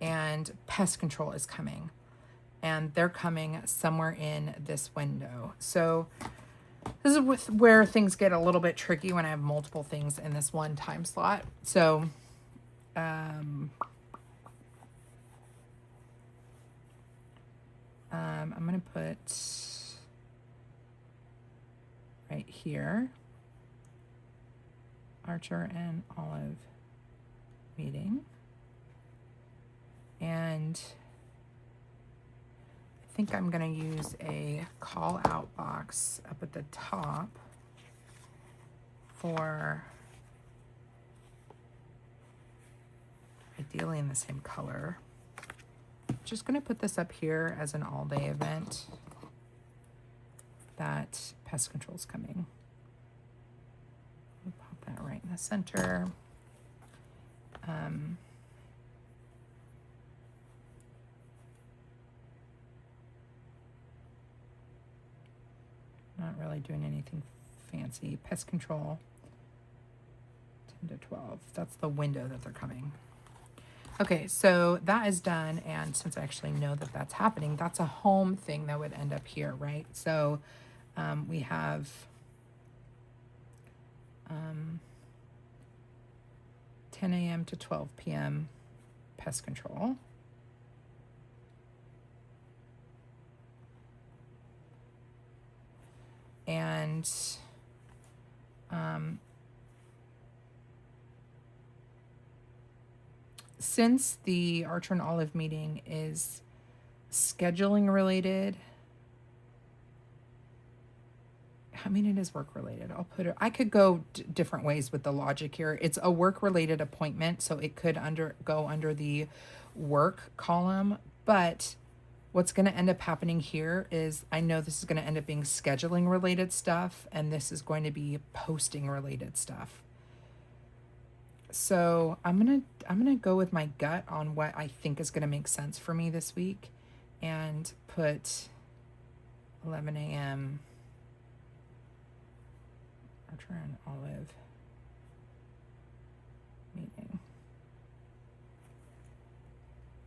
and pest control is coming. And they're coming somewhere in this window. So this is where things get a little bit tricky when I have multiple things in this one time slot. So I'm going to put right here, Archer and Olive meeting. And I think I'm going to use a call out box up at the top for, ideally in the same color. just going to put this up here as an all-day event that pest control is coming. We'll pop that right in the center. Not really doing anything fancy. Pest control, 10 to 12. That's the window that they're coming. Okay, so that is done, and since I actually know that that's happening, that's a home thing that would end up here, right? So we have 10 a.m. to 12 p.m. pest control. And since the Archer and Olive meeting is scheduling related, I mean, it is work related. I'll put it, I could go different ways with the logic here. It's a work related appointment, so it could go under the work column, but what's going to end up happening here is I know this is going to end up being scheduling related stuff, and this is going to be posting related stuff. So I'm gonna go with my gut on what I think is gonna make sense for me this week, and put 11 a.m. Archer and Olive meeting.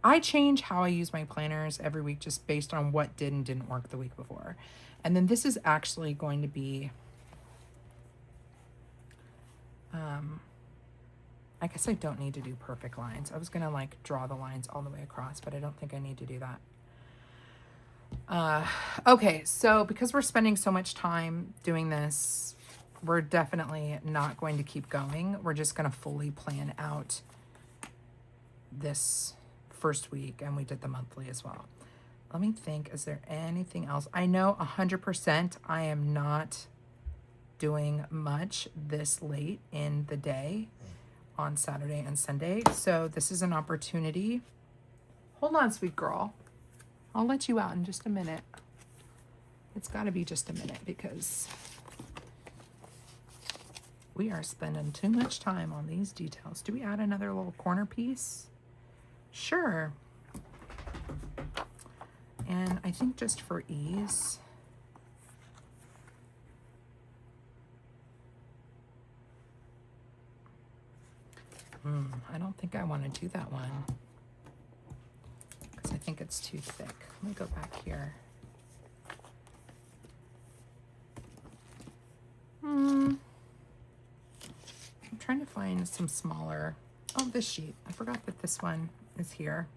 I change how I use my planners every week just based on what did and didn't work the week before. And then this is actually going to be, I guess I don't need to do perfect lines. I was going to like draw the lines all the way across, but I don't think I need to do that. Okay, so because we're spending so much time doing this, we're definitely not going to keep going. We're just going to fully plan out this first week, and we did the monthly as well. Let me think, is there anything else? I know 100% I am not doing much this late in the day on Saturday and Sunday, so this is an opportunity. Hold on, sweet girl. I'll let you out in just a minute. It's got to be just a minute because we are spending too much time on these details. Do we add another little corner piece? Sure. And I think just for ease, I don't think I want to do that one because I think it's too thick. Let me go back here. I'm trying to find some smaller. Oh, this sheet. I forgot that this one is here.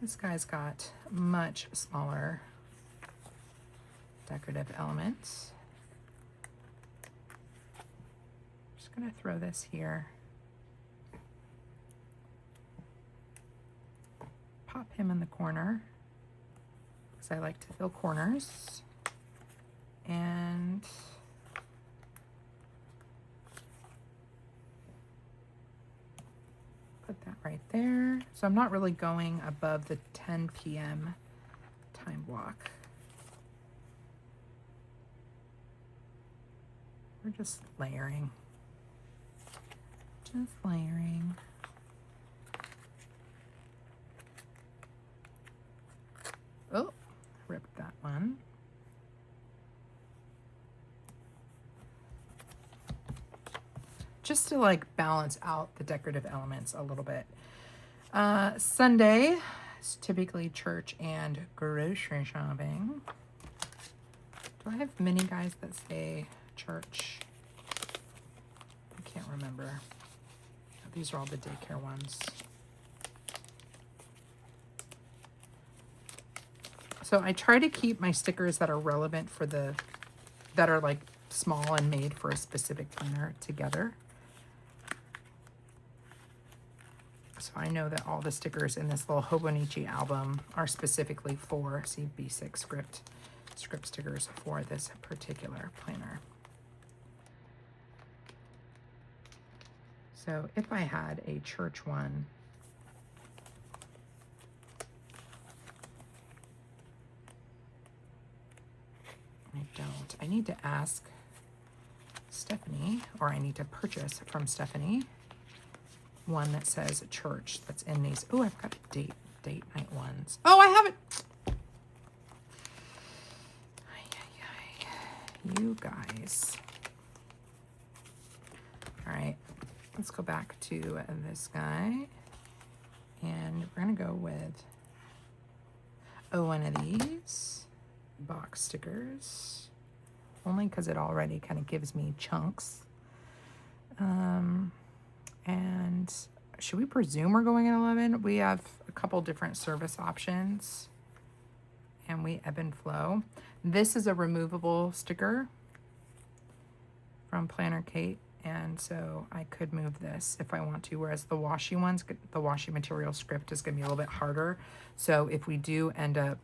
This guy's got much smaller decorative elements. Just gonna throw this here. Pop him in the corner because I like to fill corners. And put that right there. So I'm not really going above the 10 p.m. time block. We're just layering. Just layering. Oh, ripped that one. Just to like balance out the decorative elements a little bit. Sunday is typically church and grocery shopping. Do I have many guys that say church? I can't remember. These are all the daycare ones. So I try to keep my stickers that are relevant for that are like small and made for a specific planner together. So I know that all the stickers in this little Hobonichi album are specifically for B6 script stickers for this particular planner. So if I had a church one, I don't. I need to ask Stephanie, or I need to purchase from Stephanie one that says church that's in these. Oh, I've got date night ones. Oh, I have it. You guys. All right, let's go back to this guy. And we're going to go with, one of these box stickers. Only because it already kind of gives me chunks. And should we presume we're going at 11? We have a couple different service options. And we ebb and flow. This is a removable sticker from Planner Kate. And so I could move this if I want to, whereas the washi ones, the washi material script is going to be a little bit harder. So if we do end up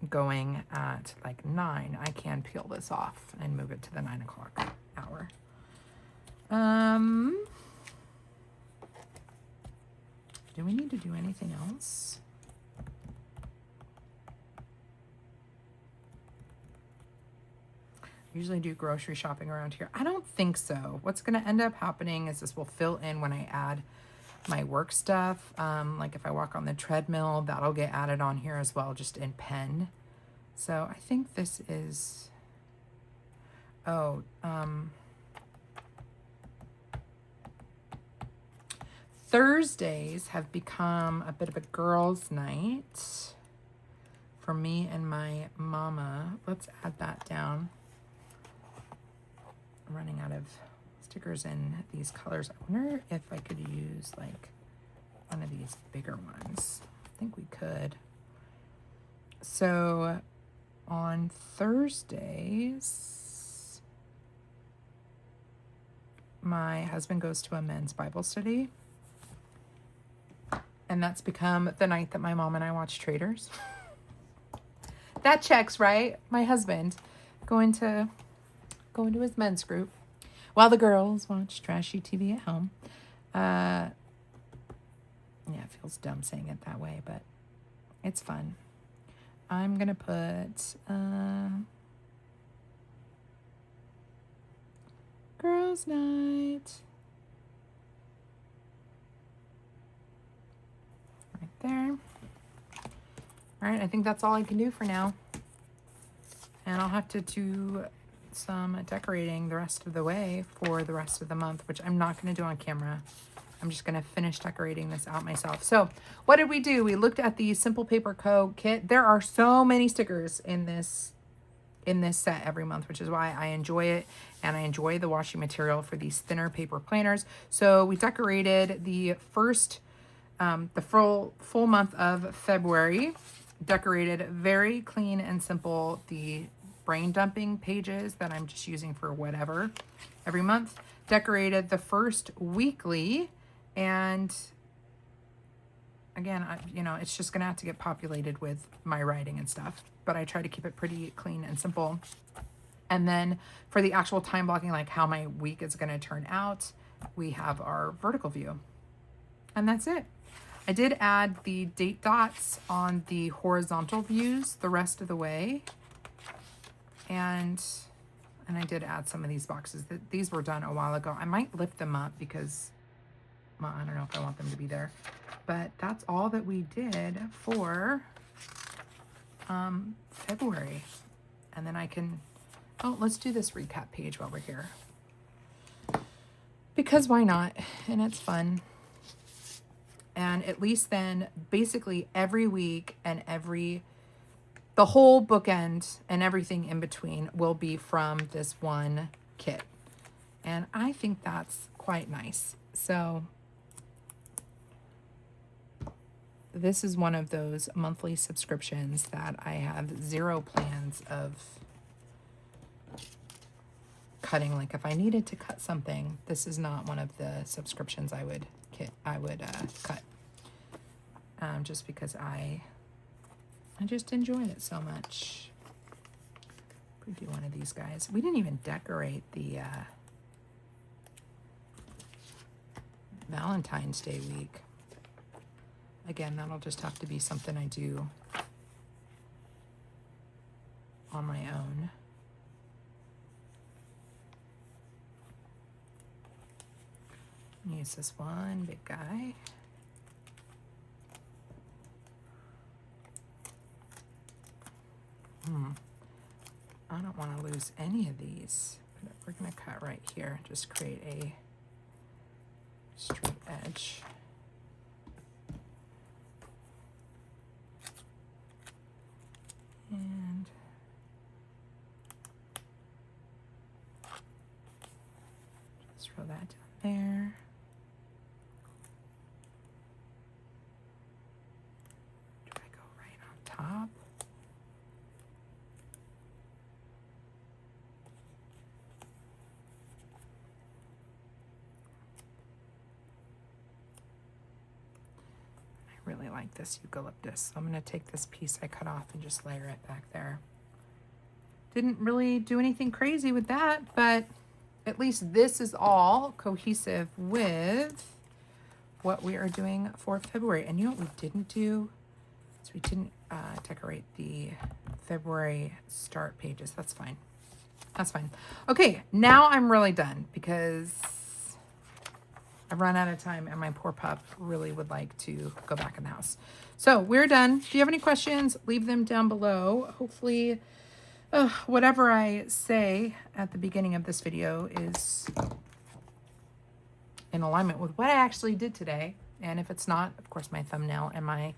going at like 9, I can peel this off and move it to the 9 o'clock hour. Do we need to do anything else? Usually do grocery shopping around here. I don't think so. What's going to end up happening is this will fill in when I add my work stuff. Like if I walk on the treadmill, that'll get added on here as well, just in pen. So I think this is, Thursdays have become a bit of a girls' night for me and my mama. Let's add that down. I'm running out of stickers in these colors. I wonder if I could use like one of these bigger ones. I think we could. So on Thursdays, my husband goes to a men's Bible study. And that's become the night that my mom and I watch Traders. That checks, right? My husband going to his men's group while the girls watch trashy TV at home. Yeah, it feels dumb saying it that way, but it's fun. I'm going to put girls' night right there. All right, I think that's all I can do for now. And I'll have to do some decorating the rest of the way for the rest of the month, which I'm not going to do on camera. I'm just going to finish decorating this out myself. So what did we do? We looked at the Simple Paper Co. kit. There are so many stickers in this set every month, which is why I enjoy it. And I enjoy the washi material for these thinner paper planners. So we decorated the first, the full month of February, decorated very clean and simple, the brain dumping pages that I'm just using for whatever every month. Decorated the first weekly, and again, it's just gonna have to get populated with my writing and stuff, but I try to keep it pretty clean and simple. And then for the actual time blocking, like how my week is gonna turn out, we have our vertical view, and that's it. I did add the date dots on the horizontal views the rest of the way. And I did add some of these boxes. These were done a while ago. I might lift them up because, well, I don't know if I want them to be there. But that's all that we did for February. And then I can, let's do this recap page while we're here. Because why not? And it's fun. And at least then, basically every week and the whole bookend and everything in between will be from this one kit. And I think that's quite nice. So this is one of those monthly subscriptions that I have zero plans of cutting. Like if I needed to cut something, this is not one of the subscriptions I would cut. Just because I just enjoy it so much. We do one of these guys. We didn't even decorate the Valentine's Day week. Again, that'll just have to be something I do on my own. Use this one big guy. I don't want to lose any of these. But we're going to cut right here. Just create a straight edge. And just throw that down there. Do I go right on top? Really like this eucalyptus. So I'm going to take this piece I cut off and just layer it back there. Didn't really do anything crazy with that, but at least this is all cohesive with what we are doing for February. And you know what we didn't do? So we didn't decorate the February start pages. That's fine. That's fine. Okay, now I'm really done because I've run out of time and my poor pup really would like to go back in the house. So we're done. If you have any questions, leave them down below. Hopefully, whatever I say at the beginning of this video is in alignment with what I actually did today. And if it's not, of course, my thumbnail and my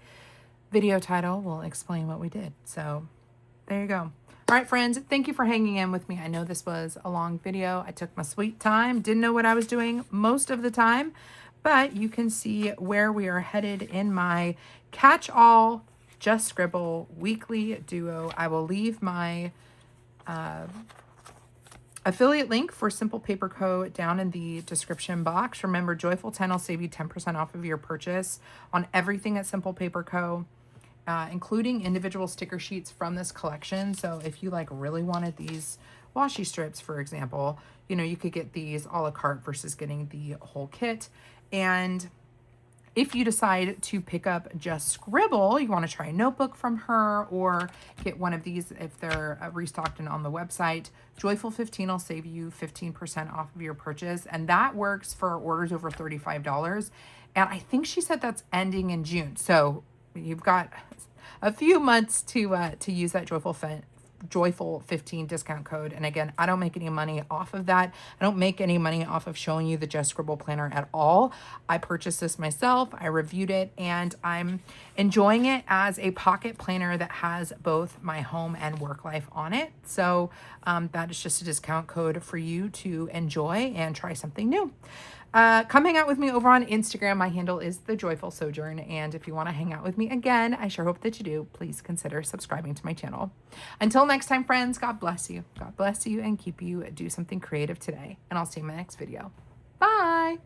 video title will explain what we did. So there you go. All right, friends, thank you for hanging in with me. I know this was a long video. I took my sweet time, didn't know what I was doing most of the time, but you can see where we are headed in my catch-all, just scribble weekly duo. I will leave my affiliate link for Simple Paper Co. down in the description box. Remember, Joyful 10 will save you 10% off of your purchase on everything at Simple Paper Co., including individual sticker sheets from this collection. So if you like really wanted these washi strips, for example, you know, you could get these a la carte versus getting the whole kit. And if you decide to pick up just Scribble, you want to try a notebook from her or get one of these if they're restocked and on the website, Joyful 15 will save you 15% off of your purchase. And that works for orders over $35. And I think she said that's ending in June. So you've got a few months to use that Joyful 15 discount code. And again, I don't make any money off of that. I don't make any money off of showing you the Just Scribble planner at all. I purchased this myself. I reviewed it and I'm enjoying it as a pocket planner that has both my home and work life on it. So that is just a discount code for you to enjoy and try something new. Come hang out with me over on Instagram. My handle is The Joyful Sojourn. And if you want to hang out with me again, I sure hope that you do. Please consider subscribing to my channel. Until next time, friends, God bless you. God bless you and keep you do something creative today. And I'll see you in my next video. Bye.